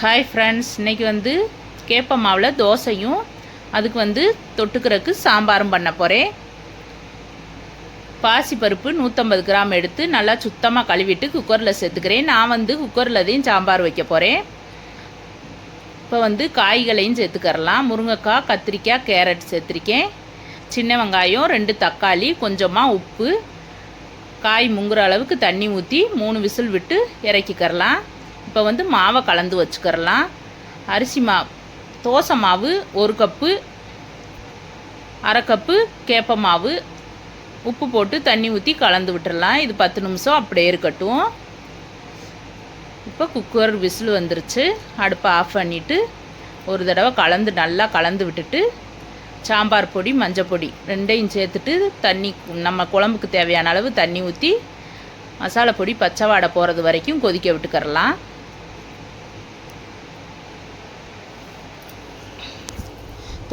Hi friends, இன்றைக்கி வந்து கேப்ப மாவில் தோசையும் அதுக்கு வந்து தொட்டுக்கிறதுக்கு சாம்பாரும் பண்ண போகிறேன். பாசிப்பருப்பு 150 கிராம் எடுத்து நல்லா சுத்தமாக கழுவிட்டு குக்கரில் சேர்த்துக்கிறேன். நான் வந்து குக்கரில் சாம்பார் வைக்க போகிறேன். இப்போ வந்து காய்களையும் சேர்த்துக்கரலாம். முருங்கைக்காய், கத்திரிக்காய், கேரட் சேர்த்துருக்கேன். சின்ன வெங்காயம், 2 தக்காளி, கொஞ்சமாக உப்பு, காய் முங்குற அளவுக்கு தண்ணி ஊற்றி 3 விசில் விட்டு இறக்கிக்கரலாம். இப்போ வந்து மாவை கலந்து வச்சுக்கரலாம். அரிசி மாவு, தோசை மாவு 1 கப்பு, அரை கப்பு கேப்ப மாவு, உப்பு போட்டு தண்ணி ஊற்றி கலந்து விட்டுறலாம். இது 10 நிமிஷம் அப்படியே இருக்கட்டும். இப்போ குக்கர் விசில் வந்துருச்சு. அடுப்பை ஆஃப் பண்ணிவிட்டு ஒரு தடவை நல்லா கலந்து விட்டுட்டு சாம்பார் பொடி, மஞ்சள் பொடி 2ஐயும் சேர்த்துட்டு தண்ணி, நம்ம குழம்புக்கு தேவையான அளவு தண்ணி ஊற்றி மசாலா பொடி பச்சை வாடை போகிறது வரைக்கும் கொதிக்க விட்டுக்கரலாம்.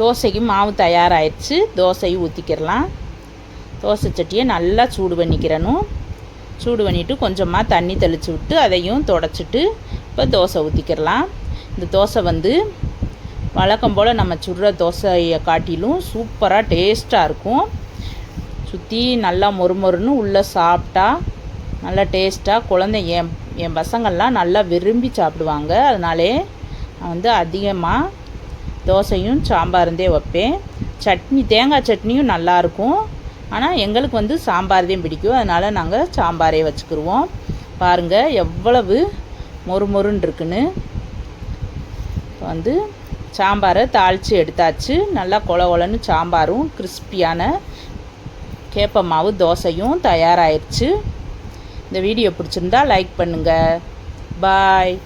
தோசைக்கு மாவு தயாராகிடுச்சு. தோசையை ஊற்றிக்கிறலாம். தோசை சட்டியை நல்லா சூடு பண்ணிக்கிறணும். சூடு பண்ணிவிட்டு கொஞ்சமாக தண்ணி தெளித்து விட்டு அதையும் தொடச்சிட்டு இப்போ தோசை ஊற்றிக்கிறலாம். இந்த தோசை வந்து வழக்கம் போல் நம்ம சுடுற தோசையை காட்டிலும் சூப்பராக டேஸ்ட்டாக இருக்கும். சுற்றி நல்லா மொறுமொறுன்னு உள்ளே சாப்பிட்டா நல்லா டேஸ்ட்டாக குழந்தைங்க என் பசங்கள்லாம் நல்லா விரும்பி சாப்பிடுவாங்க. அதனாலே நான் வந்து அதிகமாக தோசையும் சாம்பாருந்தே வைப்பேன். சட்னி, தேங்காய் சட்னியும் நல்லாயிருக்கும். ஆனால் எங்களுக்கு வந்து சாம்பார்தான் பிடிக்கும். அதனால் நாங்கள் சாம்பாரே வச்சுக்கிடுவோம். பாருங்கள் எவ்வளவு மொறுமொறுன்னு இருக்குன்னு. இப்போ வந்து சாம்பாரை தாளித்து எடுத்தாச்சு. நல்லா கொல கொலன்னு சாம்பாரும் கிறிஸ்பியான கேப்ப மாவு தோசையும் தயாராகிடுச்சு. இந்த வீடியோ பிடிச்சிருந்தா லைக் பண்ணுங்கள். பாய்.